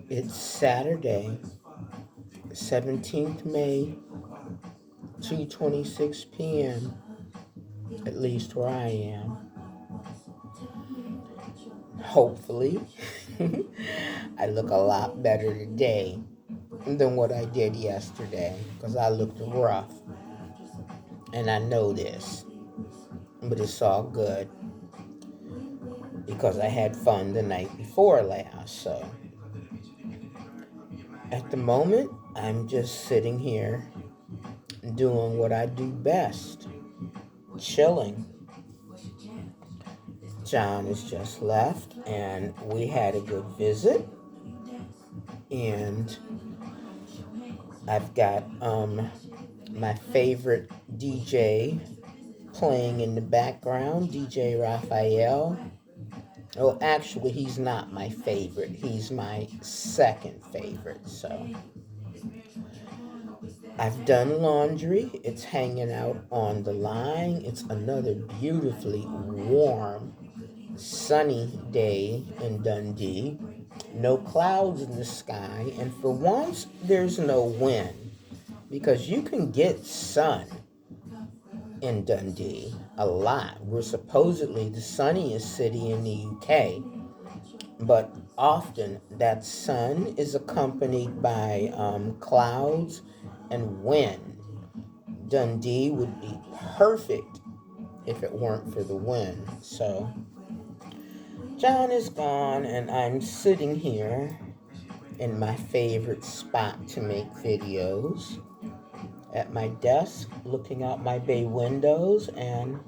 It's Saturday, 17th May, 2:26 p.m., at least where I am. Hopefully, I look a lot better today than what I did yesterday because I looked rough. And I know this, but it's all good because I had fun the night before last. So at the moment, I'm just sitting here doing what I do best, chilling. John has just left, and we had a good visit. And I've got my favorite DJ playing in the background, DJ Raphael. Oh, actually, he's not my favorite. He's my second favorite. So I've done laundry. It's hanging out on the line. It's another beautifully warm, sunny day in Dundee. No clouds in the sky. And for once, there's no wind because you can get sun in Dundee a lot. We're supposedly the sunniest city in the UK, but often that sun is accompanied by clouds and wind. Dundee would be perfect if it weren't for the wind. So John is gone, and I'm sitting here in my favorite spot to make videos at my desk, looking out my bay windows, and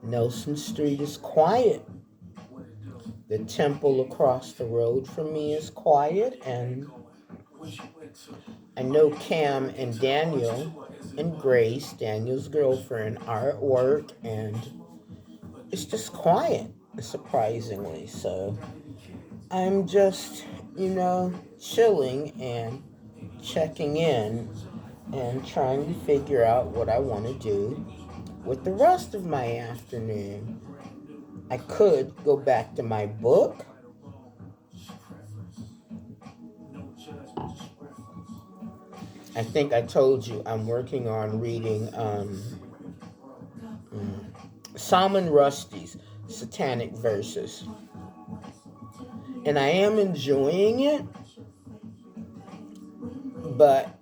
Nelson Street is quiet. The temple across the road from me is quiet, and I know Cam and Daniel and Grace, Daniel's girlfriend, are at work, and it's just quiet, surprisingly. So I'm just, chilling and checking in and trying to figure out what I want to do with the rest of my afternoon. I could go back to my book. I think I told you I'm working on reading Salman Rushdie's Satanic Verses. And I am enjoying it, but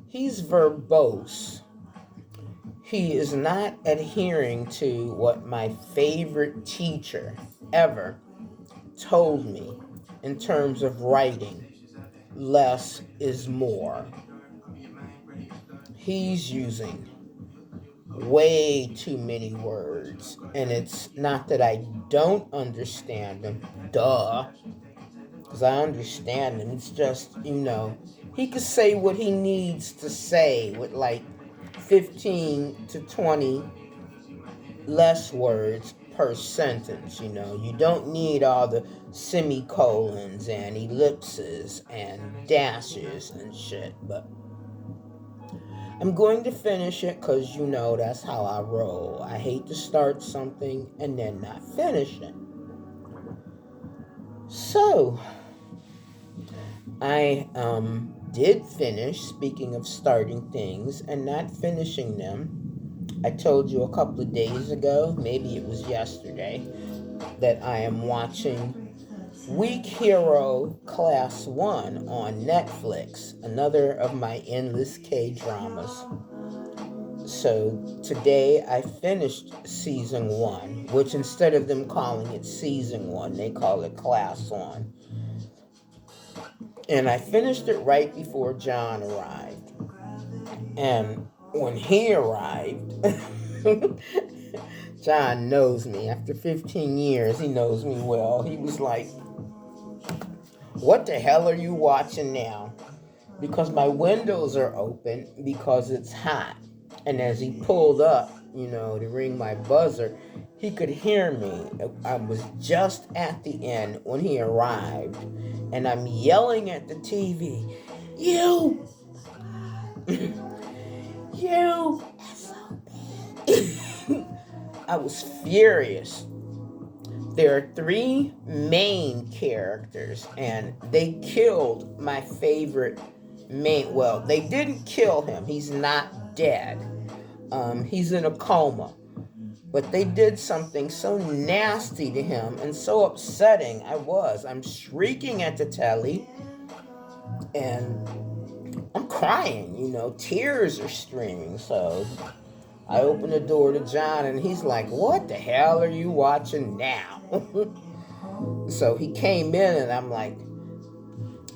he's verbose. He is not adhering to what my favorite teacher ever told me in terms of writing. Less is more. He's using way too many words, and it's not that I don't understand them. Duh. Because I understand him. It's just, he could say what he needs to say with like 15 to 20 less words per sentence. You don't need all the semicolons and ellipses and dashes and shit. But I'm going to finish it because that's how I roll. I hate to start something and then not finish it. So I did finish, speaking of starting things and not finishing them. I told you a couple of days ago, maybe it was yesterday, that I am watching Weak Hero Class 1 on Netflix, another of my endless K-dramas. So today I finished season 1, which instead of them calling it season 1, they call it Class 1. And I finished it right before John arrived. And when he arrived, John knows me. After 15 years, he knows me well. He was like, "What the hell are you watching now?" Because my windows are open because it's hot. And as he pulled up, to ring my buzzer, he could hear me. I was just at the end when he arrived. And I'm yelling at the TV, "You! You! SOB!" I was furious. There are three main characters, and they killed my favorite main. Well, they didn't kill him. He's not dead. He's in a coma. But they did something so nasty to him and so upsetting. I'm shrieking at the telly, and I'm crying, tears are streaming. So I open the door to John, and he's like, "What the hell are you watching now?" So he came in, and I'm like,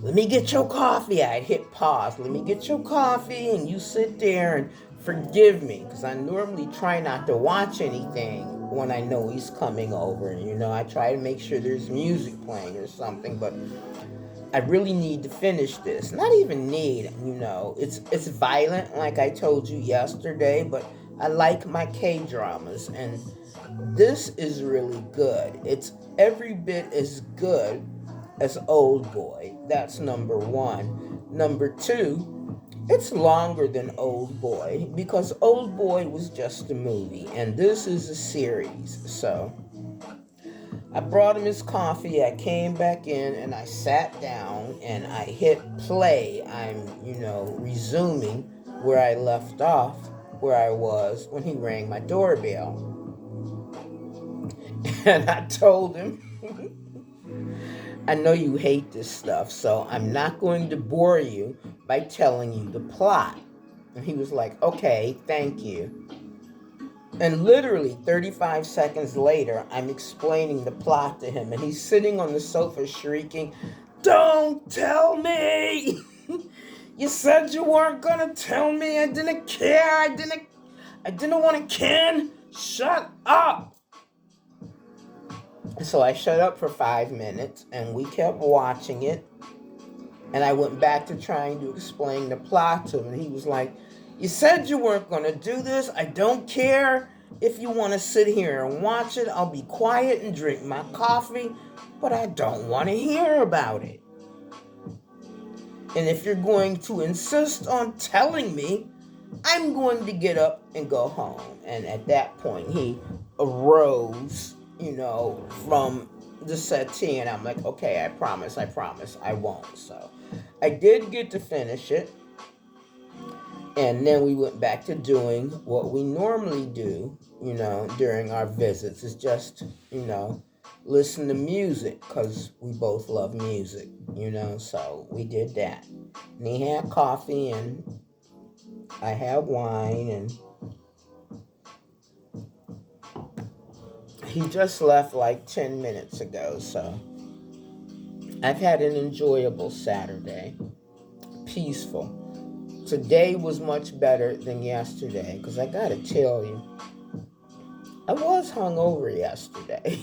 "Let me get your coffee." I hit pause. "Let me get your coffee, and you sit there and forgive me." Because I normally try not to watch anything when I know he's coming over. I try to make sure there's music playing or something, but I really need to finish this. Not even need, it's violent, like I told you yesterday, but I like my K-dramas, and this is really good. It's every bit as good as Old Boy. That's number one. Number two, it's longer than Old Boy because Old Boy was just a movie, and this is a series. So I brought him his coffee. I came back in and I sat down and I hit play. I'm, resuming where I left off, where I was when he rang my doorbell. And I told him, "I know you hate this stuff, so I'm not going to bore you by telling you the plot." And he was like, "Okay, thank you." And literally 35 seconds later, I'm explaining the plot to him, and he's sitting on the sofa shrieking, "Don't tell me! You said you weren't gonna tell me. I didn't care. I didn't want to ken. Shut up!" So I shut up for 5 minutes, and we kept watching it. And I went back to trying to explain the plot to him, and he was like, "You said you weren't going to do this. I don't care if you want to sit here and watch it. I'll be quiet and drink my coffee, but I don't want to hear about it. And if you're going to insist on telling me, I'm going to get up and go home." And at that point, he arose, from the settee, and I'm like, "Okay, I promise, I won't." So I did get to finish it. And then we went back to doing what we normally do, during our visits, is just, listen to music, because we both love music, so we did that. And he had coffee, and I had wine, and he just left like 10 minutes ago, so I've had an enjoyable Saturday. Peaceful. Today was much better than yesterday, because I gotta tell you, I was hungover yesterday.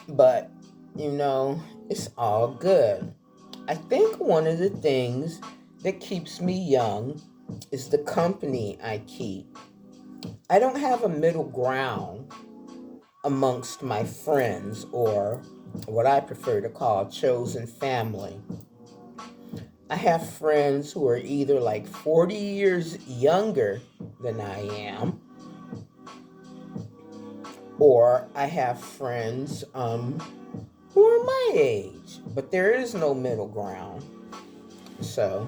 But, it's all good. I think one of the things that keeps me young is the company I keep. I don't have a middle ground amongst my friends, or what I prefer to call chosen family. I have friends who are either like 40 years younger than I am, or I have friends who are my age, but there is no middle ground. So,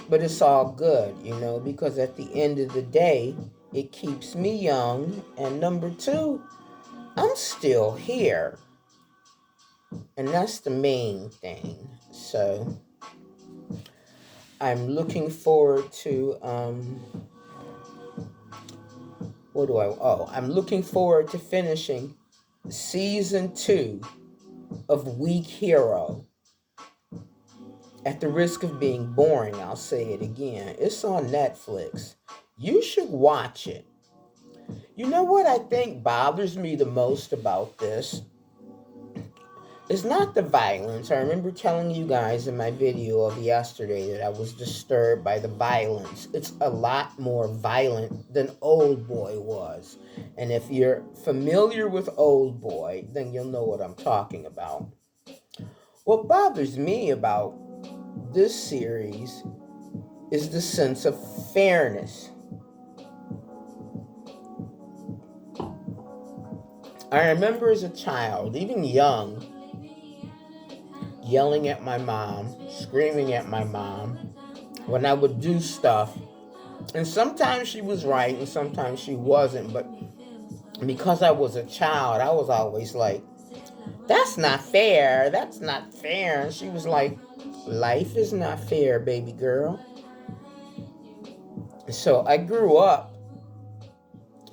but it's all good, because at the end of the day, it keeps me young. And number two, I'm still here. And that's the main thing. So I'm looking forward to, I'm looking forward to finishing season 2 of Weak Hero. At the risk of being boring, I'll say it again. It's on Netflix. You should watch it. You know what I think bothers me the most about this? It's not the violence. I remember telling you guys in my video of yesterday that I was disturbed by the violence. It's a lot more violent than Old Boy was. And if you're familiar with Old Boy, then you'll know what I'm talking about. What bothers me about this series is the sense of fairness. I remember as a child, even young, yelling at my mom, screaming at my mom when I would do stuff. And sometimes she was right and sometimes she wasn't. But because I was a child, I was always like, that's not fair. That's not fair. And she was like, life is not fair, baby girl. So I grew up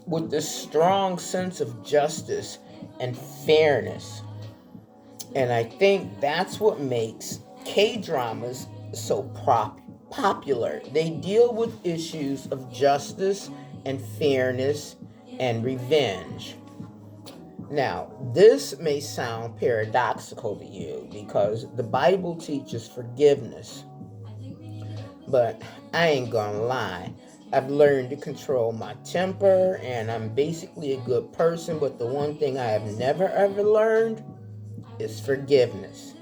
with this strong sense of justice and fairness. And I think that's what makes K-dramas so popular. They deal with issues of justice and fairness and revenge. Now, this may sound paradoxical to you because the Bible teaches forgiveness. But I ain't gonna lie. I've learned to control my temper and I'm basically a good person, but the one thing I have never ever learned is forgiveness.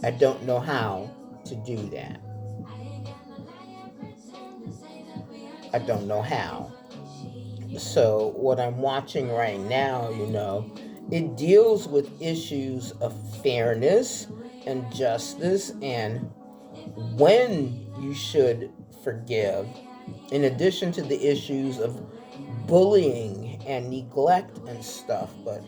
I don't know how to do that. I don't know how. So what I'm watching right now, it deals with issues of fairness and justice and when you should forgive, in addition to the issues of bullying and neglect and stuff. But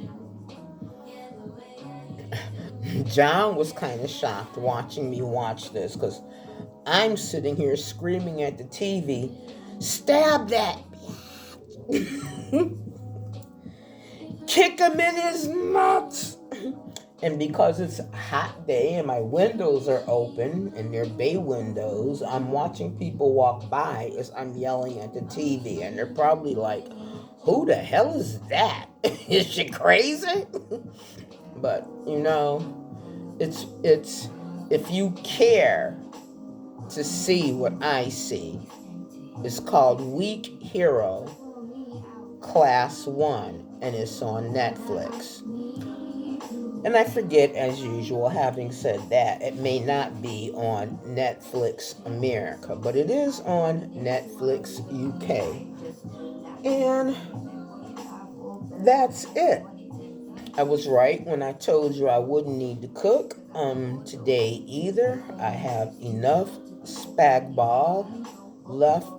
John was kind of shocked watching me watch this because I'm sitting here screaming at the TV, stab that! Kick him in his nuts! And because it's a hot day and my windows are open and they're bay windows, I'm watching people walk by as I'm yelling at the TV. And they're probably like, who the hell is that? Is she crazy? But, it's if you care to see what I see, it's called Weak Hero Class 1 and it's on Netflix. And I forget, as usual, having said that, it may not be on Netflix America, but it is on Netflix UK. And that's it. I was right when I told you I wouldn't need to cook today either. I have enough spag bol left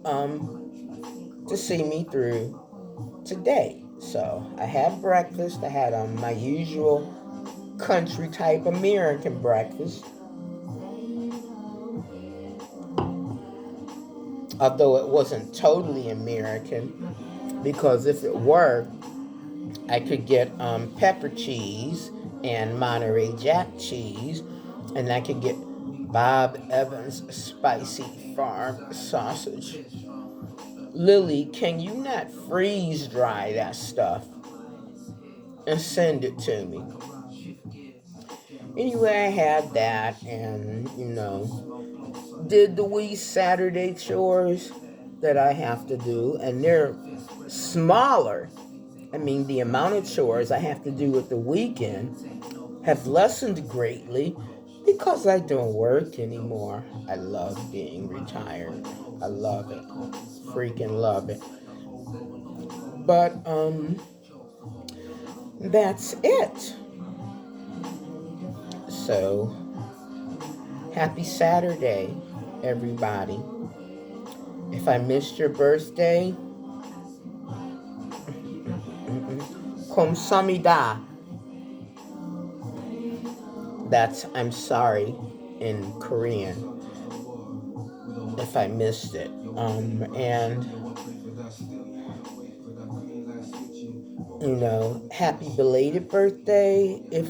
to see me through today. So I had breakfast. I had my usual country type American breakfast. Although it wasn't totally American, because if it were, I could get pepper cheese and Monterey Jack cheese, and I could get Bob Evans spicy farm sausage. Lily, can you not freeze dry that stuff and send it to me? Anyway, I had that and, did the wee Saturday chores that I have to do, and they're smaller. I mean, the amount of chores I have to do at the weekend have lessened greatly because I don't work anymore. I love being retired. I love it. Freaking love it. But, that's it. So, happy Saturday, everybody. If I missed your birthday, Komsamida. That's I'm sorry in Korean if I missed it. And happy belated birthday. If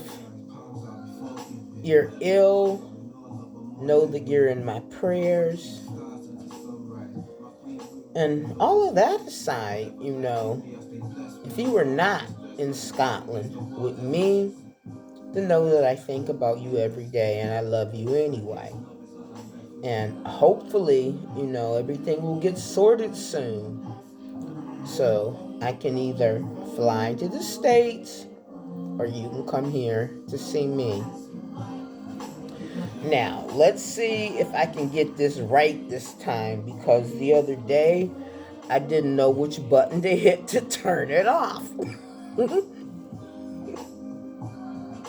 you're ill, know that you're in my prayers. And all of that aside, if you were not in Scotland with me, then know that I think about you every day and I love you anyway. And hopefully, everything will get sorted soon. So I can either fly to the States or you can come here to see me. Now, let's see if I can get this right this time, because the other day I didn't know which button to hit to turn it off.